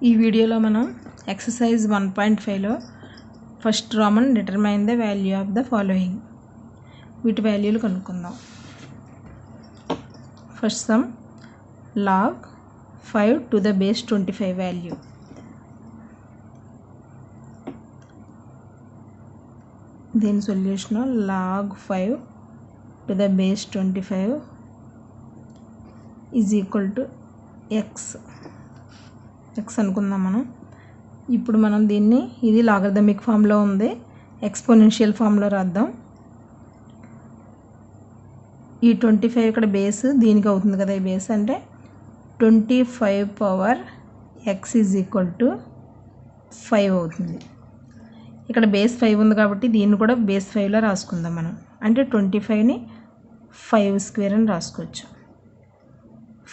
ఈ వీడియోలో మనం ఎక్సర్సైజ్ 1.5లో ఫస్ట్ రామన్ determine the value of the following వీటి వాల్యూలు కనుక్కుందాం. First sum log 5 to the base 25 వాల్యూ. దీని solution log 5 to the base 25 is equal to x అనుకుందాం మనం. ఇప్పుడు మనం దీన్ని ఇది లాగరిథమిక్ ఫామ్లో ఉంది, ఎక్స్పోనెన్షియల్ ఫామ్లో రాద్దాం. ఈ 25 ఇక్కడ బేస్ దీనికి అవుతుంది కదా, ఈ బేస్ అంటే 25 power x is equal to 5 అవుతుంది. ఇక్కడ బేస్ 5 ఉంది కాబట్టి దీన్ని కూడా బేస్ 5లో రాసుకుందాం మనం. అంటే 25ని 5 స్క్వేర్ అని రాసుకోవచ్చు.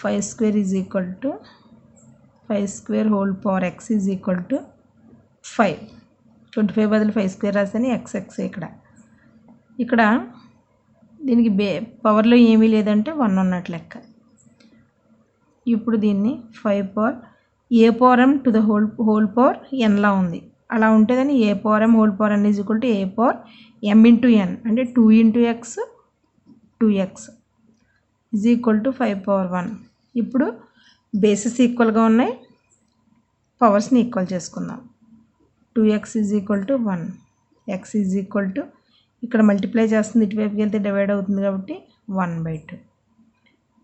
5 square is equal to 5 square whole power x is equal to 5. 25 బదులు 5 స్క్వేర్ రాస్తేనే x ఇక్కడ దీనికి పవర్లో ఏమీ లేదంటే 1 ఉన్నట్లు లెక్క. ఇప్పుడు దీన్ని 5 power a power m to the whole power nలా ఉంది. అలా ఉంటే దాన్ని a power m whole power n is equal to a power m into n అంటే 2 into x 2x is equal to 5 power 1. ఇప్పుడు బేసెస్ ఈక్వల్గా ఉన్నాయి, పవర్స్ని ఈక్వల్ చేసుకుందాం. 2x is equal to 1, x is equal to ఇక్కడ multiply చేస్తుంది, ఇటువైపుకి వెళ్తే డివైడ్ అవుతుంది కాబట్టి 1/2.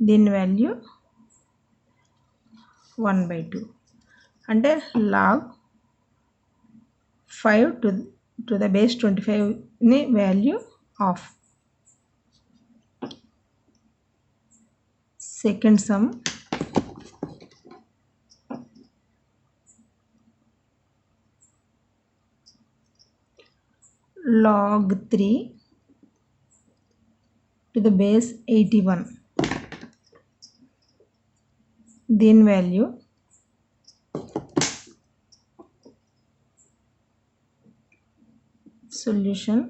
దీని వాల్యూ 1/2 అంటే log 5 to the base 25ని value of. Second sum log 3 to the base 81. దీని value solution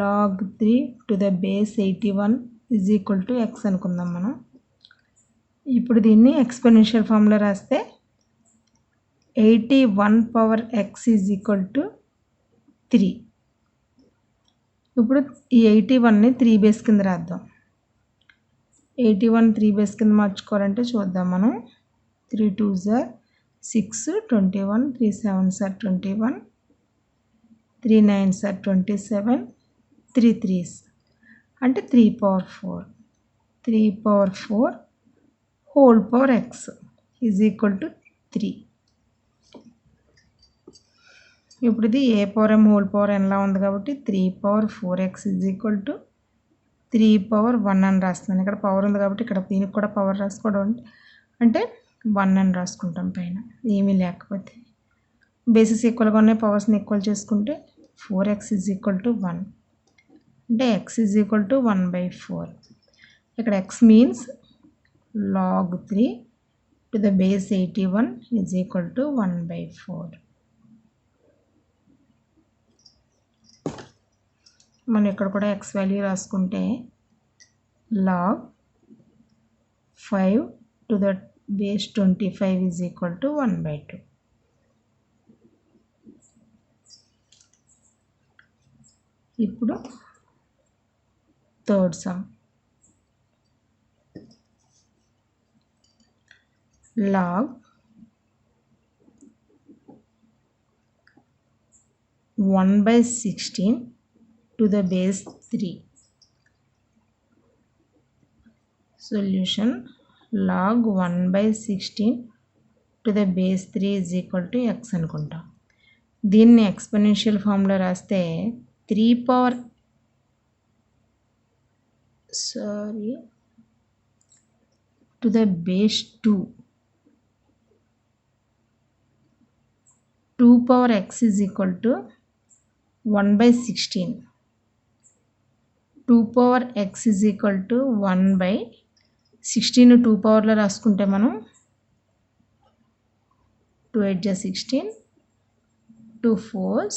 log 3 to the base 81 is equal to x అనుకుందాం మనం. ఇప్పుడు దీన్ని ఎక్స్పోనెన్షియల్ ఫామ్లో రాస్తే 81 power x is equal to 3. ఇప్పుడు ఈ 81ని 3 బేస్ కింద రాద్దాం. 81 3 బేస్ కింద మార్చుకోవాలంటే చూద్దాం మనం. 3 2s are 6, 21, 3 7s are 21, 3 9s are 27, 3 3s అంటే 3 power 4. 3 power 4 whole power x is equal to 3. ఇప్పుడు ఇది ఏ పవర్ m హోల్ పవర్ nలా ఉంది కాబట్టి 3 power 4x is equal to 3 power 1 అని రాస్తున్నాను. ఇక్కడ పవర్ ఉంది కాబట్టి ఇక్కడ దీనికి కూడా పవర్ రాసుకోవడం అంటే 1 అని రాసుకుంటాం పైన ఏమీ లేకపోతే. బేసిస్ ఈక్వల్గా ఉన్నాయి, పవర్స్ని ఈక్వల్ చేసుకుంటే 4x ఈజ్ ఈక్వల్ టు 1 అంటే x ఈజ్ ఈక్వల్ టు 1/4. ఇక్కడ x means log 3 to the base 81 is equal to 1/4. మనం ఇక్కడ కూడా x వాల్యూ రాసుకుంటే log 5 to the base 25 is equal to 1/2. ఇప్పుడు third sum log 1/16 to the base 3. Solution log 1/16 to the base 3 is equal to x అనుకుంటాం. దీన్ని exponential ఫామ్లో రాస్తే 3 power to the base 2 power x is equal to 1/16. 2 power x is equal to 1/16 2 పవర్లో రాసుకుంటే మనం 2 8 16, 2 4s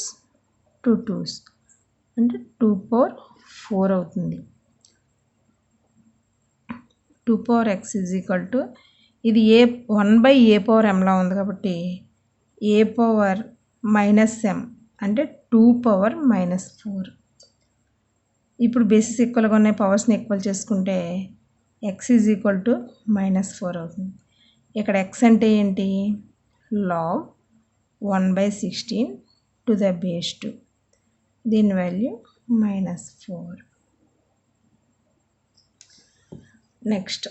2 2s అంటే 2 power 4 అవుతుంది. 2 power x is equal to ఇది a1/a పవర్ m లా ఉంది కాబట్టి a పవర్ -m అంటే 2 పవర్ -4. ఇప్పుడు బేసిస్ ఈక్వల్గా ఉన్నాయి, పవర్స్ని ఈక్వల్ చేసుకుంటే x ఈజ్ ఈక్వల్ టు -4 అవుతుంది. ఇక్కడ x అంటే ఏంటి? log 1/16 to the base 2. దీని value -4. Next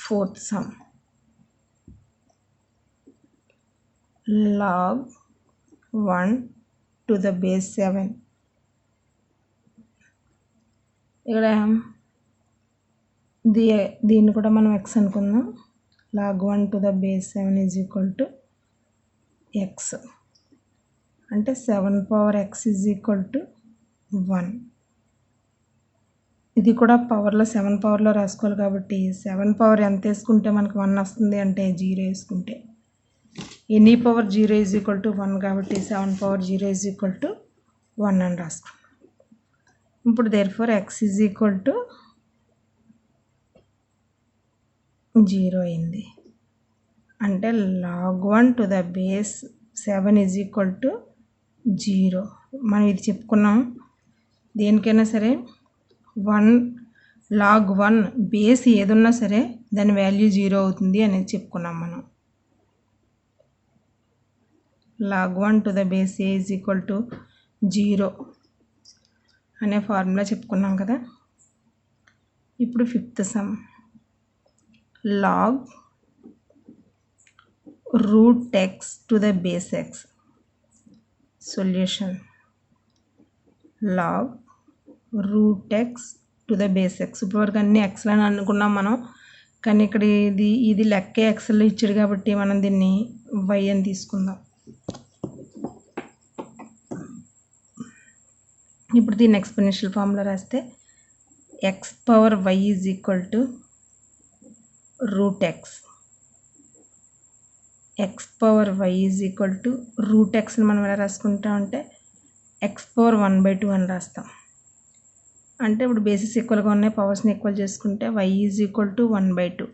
fourth sum. log 1 to the base 7. ఇక్కడ దీన్ని కూడా మనం x అనుకుందాం. log 1 to the base 7 is equal to x అంటే 7 power x is equal to 1. ఇది కూడా పవర్లో 7 పవర్లో రాసుకోవాలి కాబట్టి 7 పవర్ ఎంత వేసుకుంటే మనకు 1 వస్తుంది అంటే 0 వేసుకుంటే any power 0 is equal to 1 కాబట్టి 7 పవర్ 0 ఈజ్ ఈక్వల్ టు 1 అని రాసుకున్నాం. ఇప్పుడు therefore x is equal to 0 అయింది. అంటే log 1 to the base 7 is equal to 0. మనం ఇది చెప్పుకున్నాం, దేనికైనా సరే log 1 బేస్ ఏదున్నా సరే దాని వాల్యూ 0 అవుతుంది అనేది చెప్పుకున్నాం మనం. log 1 to the base a is equal to 0 అనే ఫార్ములా చెప్పుకున్నాం కదా. ఇప్పుడు fifth sum. log √x to the base x. Solution log √x to the base x. ఇప్పటివరకు అన్ని x అని అనుకున్నాం మనం, కానీ ఇక్కడ ఇది లెక్కే xలో ఇచ్చాడు కాబట్టి మనం దీన్ని y అని తీసుకుందాం. ఇప్పుడు దీన్ని ఎక్స్పోనెన్షియల్ ఫార్ములా రాస్తే x power y is equal to √x. x power y is equal to √xని మనం ఎలా రాసుకుంటామంటే x పవర్ 1/2 అని రాస్తాం. అంటే ఇప్పుడు బేసిస్ ఈక్వల్గా ఉన్నాయి, పవర్స్ని ఈక్వల్ చేసుకుంటే y ఈజ్ ఈక్వల్ టు 1/2.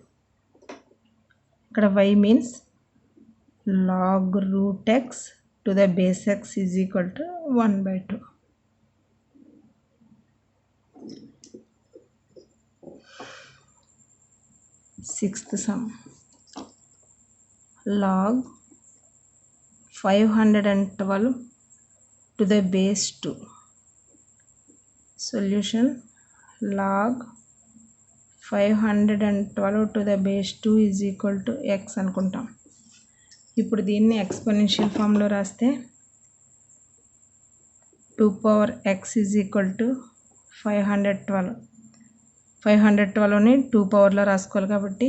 ఇక్కడ y means log √x to the base x is equal to 1/2. Sixth sum. log 512 to the base 2. Solution log 512 to the base 2 is equal to x అనుకుంటాం. ఇప్పుడు దీన్ని exponential ఫామ్లో రాస్తే 2 power x is equal to 512ని 2 పవర్లో రాసుకోవాలి కాబట్టి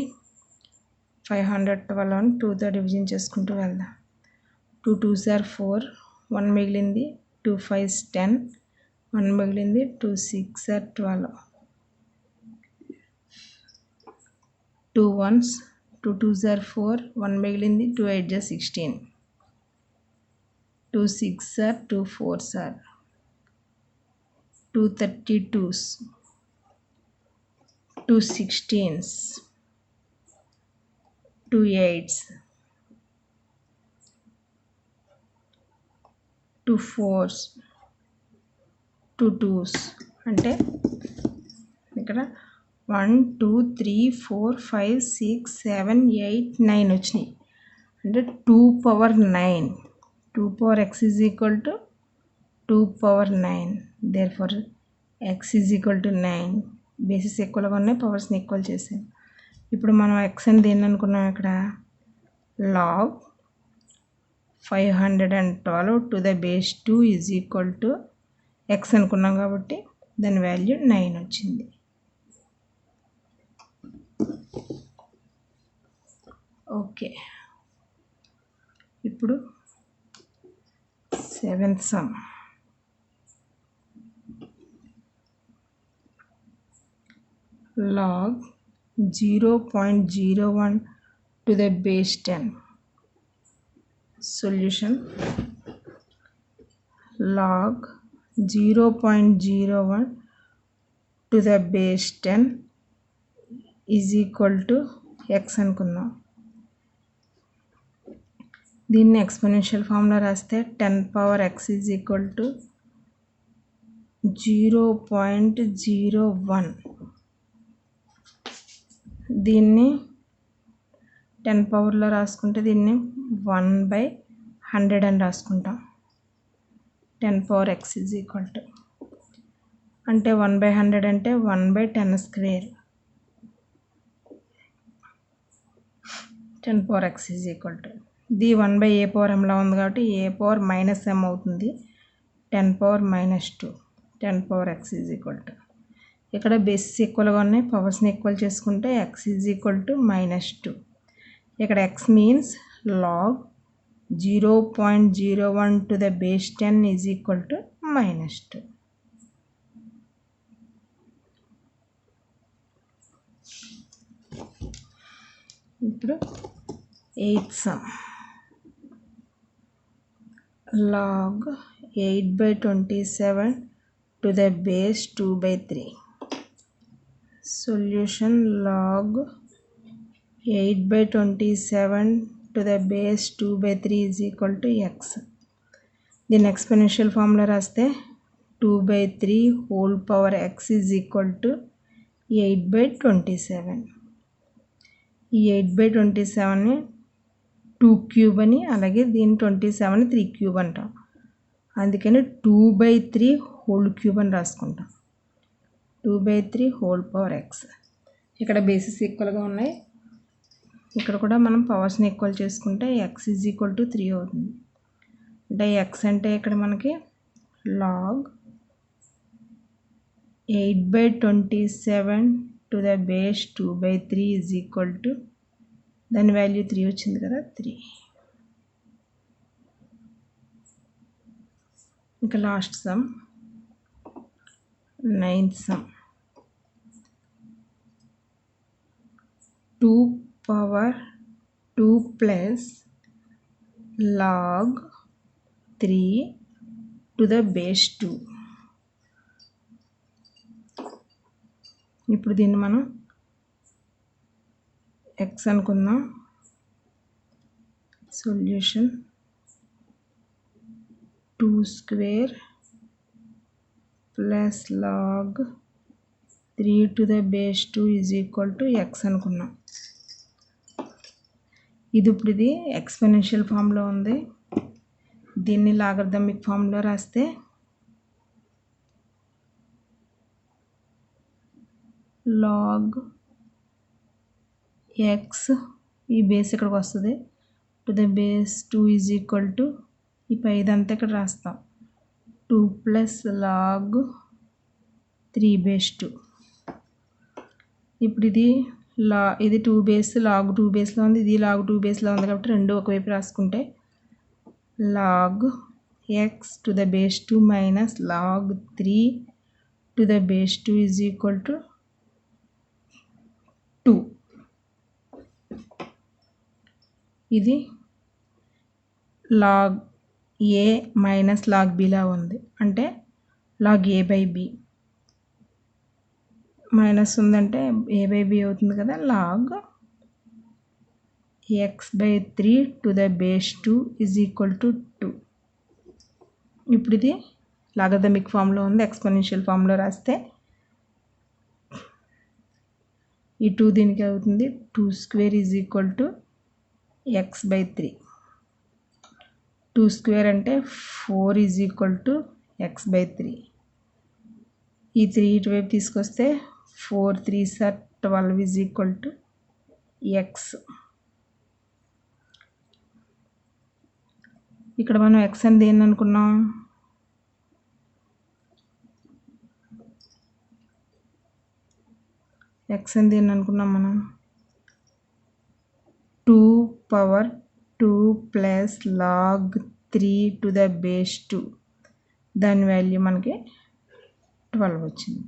512ని 2తో డివిజన్ చేసుకుంటూ వెళ్దాం. 2 2s are 4, 1 మిగిలింది, 2 5s 10, 1 మిగిలింది, 2 6s are 12, 2 1s, 2 2s are 4, 1 మిగిలింది, 2 8s are 16, 2 6s are 2 4s are 2 32s, 2 16s, 2 8s, 2 4s, 2 2s. అంటే ఇక్కడ 1 2 3 4 5 6 7 8 9 వచ్చినాయి. అంటే 2 power 9. 2 power x is equal to 2 power 9. Therefore x is equal to 9. Basis ఈక్వల్గా ఉన్నాయి, పవర్స్ని ఈక్వల్ చేసాం. ఇప్పుడు మనం x అని దేన్ని అనుకున్నాం? ఇక్కడ log 512 to the base 2 is equal to x అనుకున్నాం కాబట్టి దాని వాల్యూ 9 వచ్చింది. ఓకే, ఇప్పుడు 7th some. log 0.01 to the base 10. Solution log 0.01 to the base 10 is equal to X అనుకుందాం. దీన్ని ఎక్స్పోనెన్షియల్ ఫామ్లో రాస్తే 10 power x is equal to 0.01. దీన్ని 10 పవర్లో రాసుకుంటే దీన్ని 1/100 అని రాసుకుంటాం. 10 power x is equal to అంటే 1/100 అంటే 1/10 square. 10 power x is equal to ఇది 1/a పవర్ ఎంలా ఉంది కాబట్టి a పవర్ మైనస్ m అవుతుంది. 10 power -2. 10 power x is equal to ఇక్కడ బేసిస్ ఈక్వల్గా ఉన్నాయి, పవర్స్ని ఈక్వల్ చేసుకుంటే ఎక్స్ ఈజ్ ఈక్వల్ టు -2. ఇక్కడ x means log 0.01 to the base 10 is equal to -2. ఇప్పుడు 8th sum. log 8/27 to the base 2/3. Solution log 8/27 to the base 2/3 is equal to x. దీని exponential formula రాస్తే 2/3 whole power x is equal to 8/27. ఈ 8/27ని 2 cube అని, అలాగే దీని 27ని 3 cube అంటాం. అందుకని 2/3 whole cube అని రాసుకుంటాం. 2/3 హోల్ పవర్ ఎక్స్. ఇక్కడ బేసిస్ ఈక్వల్గా ఉన్నాయి, ఇక్కడ కూడా మనం పవర్స్ని ఈక్వల్ చేసుకుంటే ఎక్స్ ఈజ్ ఈక్వల్ టు 3 అవుతుంది. అంటే ఎక్స్ అంటే ఇక్కడ మనకి log 8/27 to the base 2/3 is equal to దాని వాల్యూ 3 వచ్చింది కదా, 3. ఇంకా last sum 9th sum. 2 power 2 plus log 3 to the base 2. ఇప్పుడు దీన్ని మనం ఎక్స్ అనుకుందాం. Solution 2 square plus log 3 to the base 2 is equal to X అనుకున్నాం. ఇప్పుడు ఇది ఎక్స్పోనెన్షియల్ ఫామ్లో ఉంది. దీన్ని లాగరిథమిక్ ఫామ్లో రాస్తే లాగ్ ఎక్స్, ఈ బేస్ ఇక్కడికి వస్తుంది, to the base 2 is equal to ఈ పైదంతా ఇక్కడ రాస్తాం 2 ప్లస్ లాగ్ 3/2. ఇప్పుడు ఇది ఇది 2 బేస్ లాగ్ 2 బేస్లో ఉంది, ఇది లాగ్ 2 బేస్లో ఉంది కాబట్టి రెండు ఒకవైపు రాసుకుంటే log x to the base 2 minus log 3 to the base 2 is equal to 2. ఇది లాగ్ ఏ మైనస్ లాగ్ బిలా ఉంది, అంటే లాగ్ a/b మైనస్ ఉందంటే a/b అవుతుంది కదా, log x/3 to the base 2 is equal to 2. ఇప్పుడు ఇది లాగరిథమిక్ ఫామ్లో ఉంది. ఎక్స్పోనెన్షియల్ ఫామ్లో రాస్తే ఈ 2 దీనికి అవుతుంది 2 square is equal to x/3. 2 square అంటే 4 ఈజ్ ఈక్వల్ టు x/3. ఈ 3 ఇటువైపు తీసుకొస్తే 4 3s are 12 is equal to x. ఇక్కడ మనం x అని దేన్ని అనుకున్నాం, మనం 2 power 2 plus log 3 to the base 2, దాని వాల్యూ మనకి 12 వచ్చింది.